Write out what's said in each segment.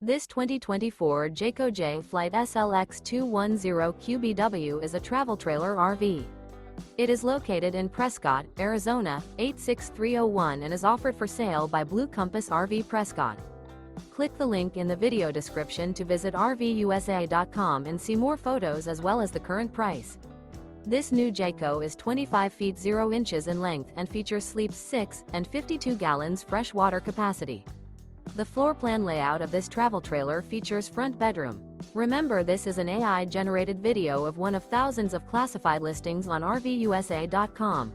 This 2024 Jayco Jay Flight SLX 210QBW is a travel trailer RV. It is located in Prescott, Arizona, 86301 and is offered for sale by Blue Compass RV Prescott. Click the link in the video description to visit RVUSA.com and see more photos as well as the current price. This new Jayco is 25 feet 0 inches in length and features sleeps 6 and 52 gallons fresh water capacity. The floor plan layout of this travel trailer features front bedroom. Remember, this is an AI-generated video of one of thousands of classified listings on RVUSA.com.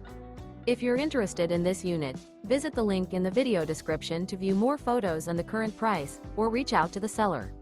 If you're interested in this unit, visit the link in the video description to view more photos and the current price, or reach out to the seller.